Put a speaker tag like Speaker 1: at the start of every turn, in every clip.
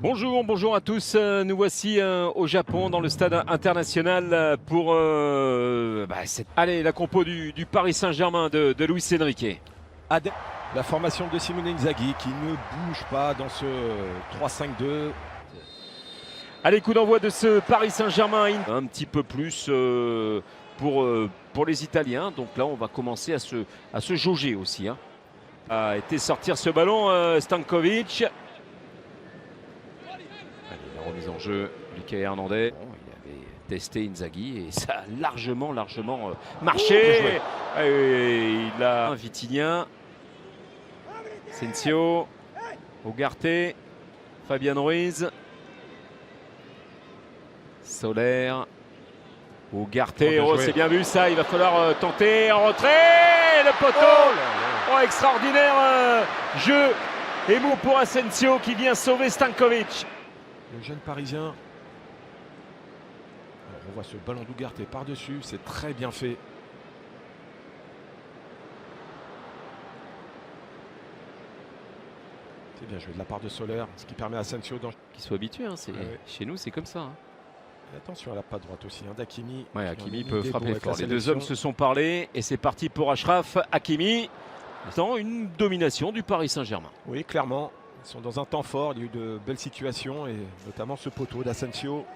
Speaker 1: Bonjour, bonjour à tous. Nous voici au Japon, dans le stade international pour allez, la compo du Paris Saint-Germain de Luis Enrique.
Speaker 2: La formation de Simone Inzaghi qui ne bouge pas dans ce 3-5-2.
Speaker 1: Allez, coup d'envoi de ce Paris Saint-Germain. Un petit peu plus pour les Italiens. Donc là, on va commencer à se jauger aussi. A été sortir ce ballon, Stankovic. Allez, la remise en jeu, Lucas Hernandez. Bon, il avait testé Inzaghi et ça a largement marché. Et il a un Vitinha, Asensio, Ugarte, Fabian Ruiz, Soler, Ugarte. Oh, c'est bien vu ça, il va falloir tenter en retrait. Le poteau. Oh, extraordinaire jeu. Et mot pour Asensio qui vient sauver Stankovic.
Speaker 2: Le jeune parisien. Alors, on voit ce ballon d'Ugarte par-dessus, c'est très bien fait. C'est bien joué de la part de Soler, ce qui permet à Asensio
Speaker 1: qu'il soit habitué. Chez nous, c'est comme ça.
Speaker 2: Et attention à la patte droite aussi, d'Hakimi.
Speaker 1: Ouais, Hakimi peut frapper fort. Les deux hommes se sont parlé et c'est parti pour Achraf Hakimi. Dans une domination du Paris Saint-Germain.
Speaker 2: Oui, clairement. Ils sont dans un temps fort. Il y a eu de belles situations et notamment ce poteau d'Asensio.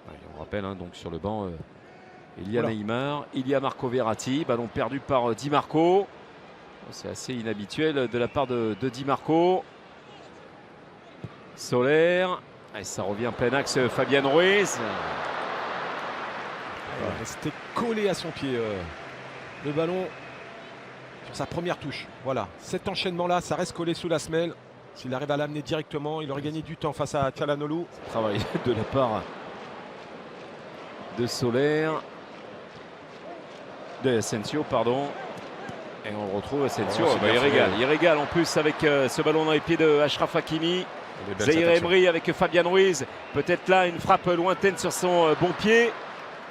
Speaker 1: Ouais, on rappelle donc sur le banc, il y a Neymar, il y a Marco Verratti. Ballon perdu par Di Marco. C'est assez inhabituel de la part de Di Marco. Soler. Et ça revient plein axe, Fabian Ruiz.
Speaker 2: Il est resté collé à son pied. Le ballon sur sa première touche. Voilà, cet enchaînement-là, ça reste collé sous la semelle. S'il arrive à l'amener directement, il aurait gagné du temps face à Calhanoglu.
Speaker 1: Travail de la part de Soler. De Asensio, pardon. Et on retrouve Asensio. Il régale en plus avec ce ballon dans les pieds de Achraf Hakimi. Zahir Emery avec Fabian Ruiz. Peut-être là une frappe lointaine sur son bon pied.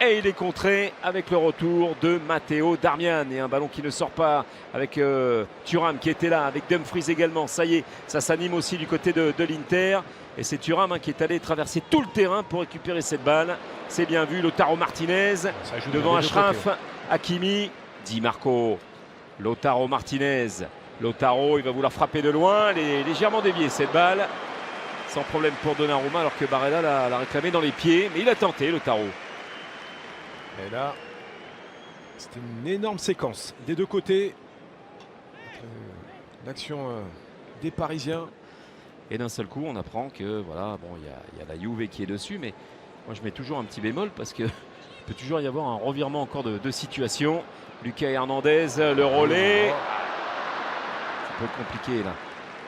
Speaker 1: Et il est contré avec le retour de Matteo Darmian. Et un ballon qui ne sort pas avec Thuram qui était là, avec Dumfries également. Ça y est, ça s'anime aussi du côté de l'Inter. Et c'est Thuram qui est allé traverser tout le terrain pour récupérer cette balle. C'est bien vu, Lautaro Martinez devant Achraf Hakimi. Di Marco, Lautaro Martinez. Lautaro, il va vouloir frapper de loin. Elle est légèrement déviée cette balle. Sans problème pour Donnarumma alors que Barella l'a réclamé dans les pieds. Mais il a tenté, Lautaro.
Speaker 2: Et là, c'était une énorme séquence des deux côtés. L'action des Parisiens.
Speaker 1: Et d'un seul coup, on apprend que voilà, bon, il y a la Juve qui est dessus, mais moi je mets toujours un petit bémol parce que peut toujours y avoir un revirement encore de situation. Lucas Hernandez, le relais. C'est un peu compliqué là.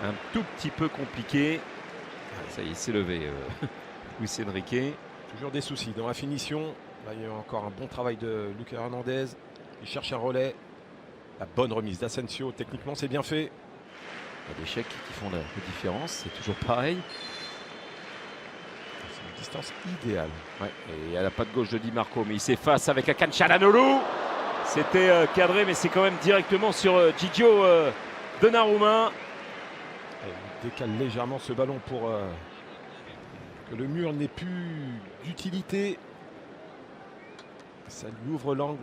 Speaker 1: Un tout petit peu compliqué. Ça y est, c'est levé. Luis Enrique.
Speaker 2: Toujours des soucis dans la finition. Là, il y a encore un bon travail de Lucas Hernandez. Il cherche un relais. La bonne remise d'Asensio. Techniquement, c'est bien fait.
Speaker 1: Il y a des chèques qui font la différence. C'est toujours pareil.
Speaker 2: C'est une distance idéale.
Speaker 1: Ouais, et à la patte gauche de Di Marco. Mais il s'efface avec Hakan Çalhanoğlu. C'était cadré, mais c'est quand même directement sur Gigio Donnarumma.
Speaker 2: Il décale légèrement ce ballon pour que le mur n'ait plus d'utilité. Ça lui ouvre l'angle.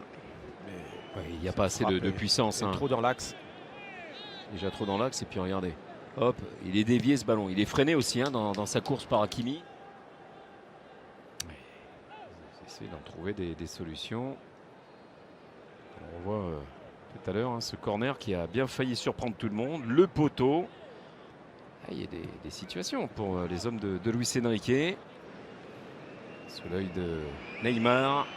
Speaker 1: Ouais, il n'y a pas assez de puissance.
Speaker 2: Trop dans l'axe.
Speaker 1: Déjà trop dans l'axe. Et puis regardez. Hop, il est dévié ce ballon. Il est freiné aussi dans sa course par Hakimi. Il essaie d'en trouver des solutions. On voit tout à l'heure ce corner qui a bien failli surprendre tout le monde. Le poteau. Il y a des situations pour les hommes de Luis Enrique. Sous l'œil de Neymar.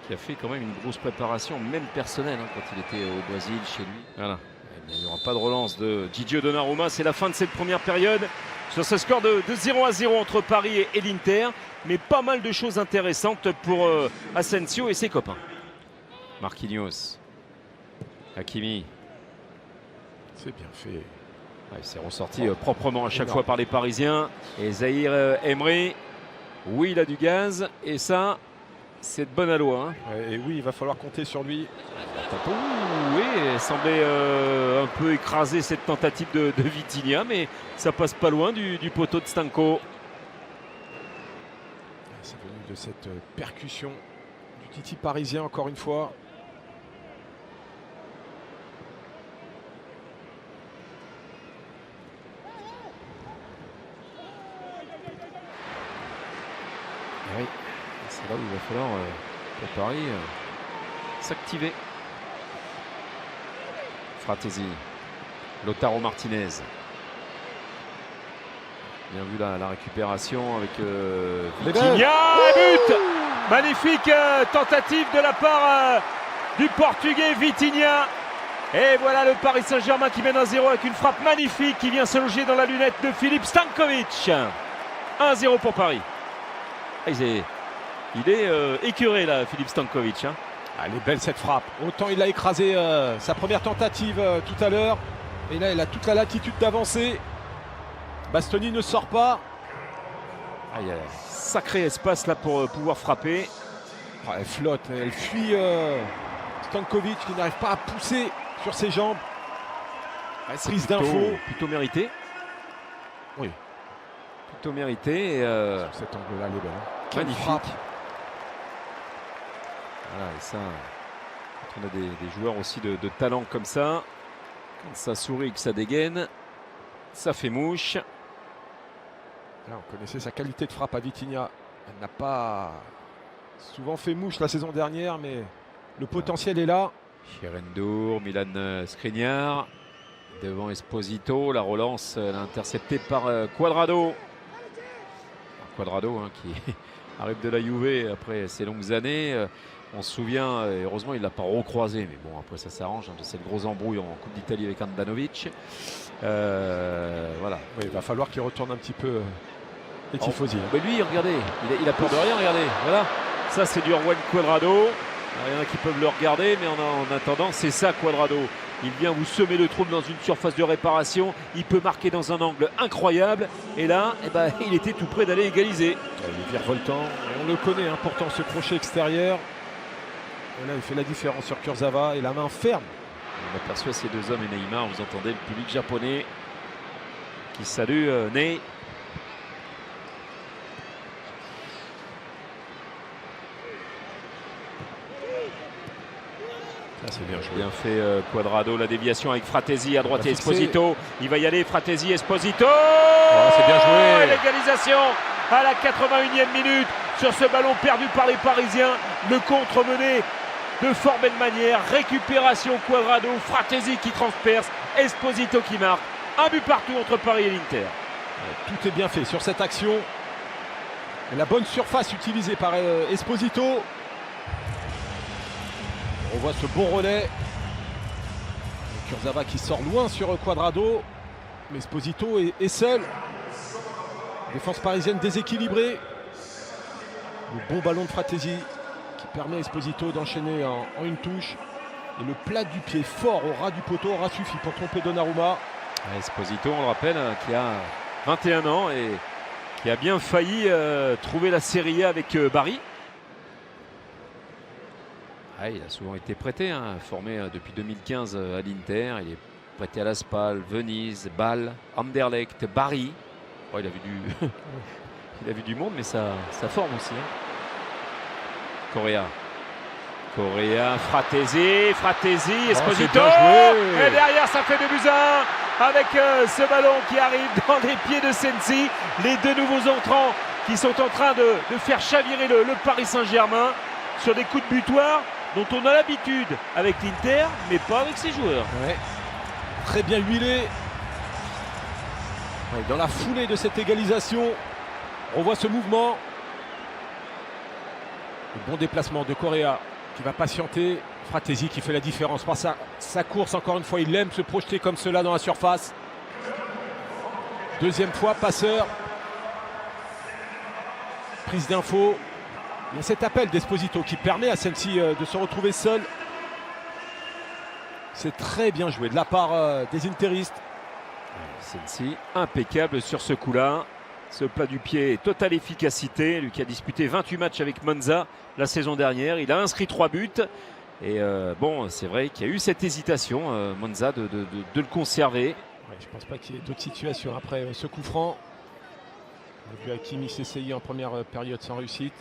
Speaker 1: Qui a fait quand même une grosse préparation, même personnelle, quand il était au Brésil, chez lui. Voilà. Il n'y aura pas de relance de Gigio Donnarumma. C'est la fin de cette première période. Sur ce score de 0-0 entre Paris et l'Inter. Mais pas mal de choses intéressantes pour Asensio et ses copains. Marquinhos. Hakimi.
Speaker 2: C'est bien fait.
Speaker 1: Ouais, c'est ressorti proprement à chaque fois par les Parisiens. Et Zahir Emery. Oui, il a du gaz. Et ça... c'est de bonne alloi.
Speaker 2: Et oui, il va falloir compter sur lui.
Speaker 1: Oui, elle semblait un peu écraser cette tentative de Vitinha, mais ça passe pas loin du poteau de Stanko.
Speaker 2: C'est venu de cette percussion du Titi parisien encore une fois.
Speaker 1: Oui, c'est là où il va falloir pour Paris s'activer. Fratesi, Lautaro Martinez. Bien vu la récupération avec Vitinha. But! Magnifique tentative de la part du Portugais Vitinha. Et voilà le Paris Saint-Germain qui mène 1-0 avec une frappe magnifique qui vient se loger dans la lunette de Filip Stanković. 1-0 pour Paris. Il est écœuré là, Filip Stanković.
Speaker 2: Elle est belle cette frappe. Autant il a écrasé sa première tentative tout à l'heure. Et là, il a toute la latitude d'avancer. Bastoni ne sort pas.
Speaker 1: Il y a un sacré espace là pour pouvoir frapper.
Speaker 2: Elle flotte, elle fuit Stanković qui n'arrive pas à pousser sur ses jambes. Prise d'info.
Speaker 1: Plutôt mérité.
Speaker 2: Oui.
Speaker 1: Plutôt mérité.
Speaker 2: Sur cet angle-là, elle est belle.
Speaker 1: Magnifique.
Speaker 2: Frappe.
Speaker 1: Voilà, et ça, quand on a des joueurs aussi de talent comme ça, quand ça sourit et que ça dégaine, ça fait mouche.
Speaker 2: Là, on connaissait sa qualité de frappe à Vitinha. Elle n'a pas souvent fait mouche la saison dernière, mais le potentiel est là.
Speaker 1: Chirendour, Milan Skriniar, devant Esposito. La relance, elle est interceptée par Cuadrado. Cuadrado qui arrive de la Juve après ces longues années. On se souvient, heureusement il ne l'a pas recroisé, mais bon après ça s'arrange. C'est le gros embrouille en Coupe d'Italie avec Handanovic. Voilà.
Speaker 2: Oui, il va falloir qu'il retourne un petit peu les tifosi.
Speaker 1: Mais lui, regardez, il a peur de rien, regardez. Voilà, ça c'est du Juan Cuadrado. Il y en a qui peuvent le regarder, mais en attendant, c'est ça Cuadrado. Il vient vous semer le trouble dans une surface de réparation. Il peut marquer dans un angle incroyable. Et là, il était tout près d'aller égaliser.
Speaker 2: Il est virevoltant. Et on le connaît, pourtant ce crochet extérieur. Et là, il fait la différence sur Kurzawa et la main ferme.
Speaker 1: On aperçoit ces deux hommes et Neymar. Vous entendez le public japonais qui salue Ney.
Speaker 2: C'est bien joué.
Speaker 1: Bien fait Cuadrado, la déviation avec Fratesi à droite et Esposito. Il va y aller, Fratesi, Esposito.
Speaker 2: C'est bien joué.
Speaker 1: L'égalisation à la 81e minute sur ce ballon perdu par les Parisiens. Le contre mené de fort belle manière. Récupération Cuadrado, Fratesi qui transperce, Esposito qui marque. Un but partout entre Paris et l'Inter.
Speaker 2: Tout est bien fait sur cette action. La bonne surface utilisée par Esposito. On voit ce bon relais. Kurzawa qui sort loin sur Cuadrado. Mais Esposito est seul. Défense parisienne déséquilibrée. Le bon ballon de Fratesi qui permet à Esposito d'enchaîner en une touche. Et le plat du pied fort au ras du poteau aura suffi pour tromper Donnarumma.
Speaker 1: Esposito, on le rappelle, qui a 21 ans et qui a bien failli trouver la Serie A avec Bari. Il a souvent été prêté, formé depuis 2015 à l'Inter. Il est prêté à la Spal, Venise, Bâle, Anderlecht, Bari. Il a vu du monde, mais ça forme aussi. Correa, Fratesi, Esposito. Et derrière, ça fait 2-1 avec ce ballon qui arrive dans les pieds de Sensi. Les deux nouveaux entrants qui sont en train de faire chavirer le Paris Saint-Germain sur des coups de butoir dont on a l'habitude avec l'Inter, mais pas avec ses joueurs.
Speaker 2: Ouais. Très bien huilé. Dans la foulée de cette égalisation, on voit ce mouvement. Le bon déplacement de Correa qui va patienter. Fratesi qui fait la différence par sa course. Encore une fois, il aime se projeter comme cela dans la surface. Deuxième fois, passeur. Prise d'info. Il y a cet appel d'Esposito qui permet à celle-ci de se retrouver seule. C'est très bien joué de la part des interistes.
Speaker 1: Celle-ci impeccable sur ce coup-là. Ce plat du pied, totale efficacité. Lui qui a disputé 28 matchs avec Monza la saison dernière. Il a inscrit 3 buts. Et bon, c'est vrai qu'il y a eu cette hésitation, Monza, de le conserver.
Speaker 2: Ouais, je pense pas qu'il y ait d'autres situations. Après ce coup franc, on a vu Hakimi s'essayer en première période sans réussite.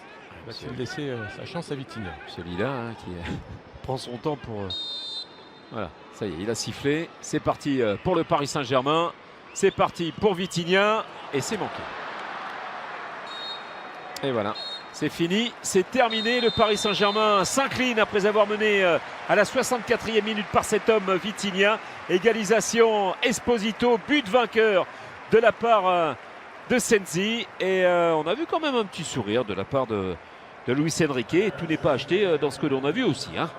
Speaker 2: Va-t-il laisser sa chance à Vitinha?
Speaker 1: Celui-là hein, qui prend son temps pour... Voilà, ça y est, il a sifflé. C'est parti pour le Paris Saint-Germain. C'est parti pour Vitinha. Et c'est manqué. Et voilà, c'est fini, c'est terminé. Le Paris Saint-Germain s'incline après avoir mené à la 64e minute par cet homme Vitinha. Égalisation Esposito, but vainqueur de la part de Sensi. Et on a vu quand même un petit sourire de la part de Luis Enrique. Et tout n'est pas acheté dans ce que l'on a vu aussi. Hein.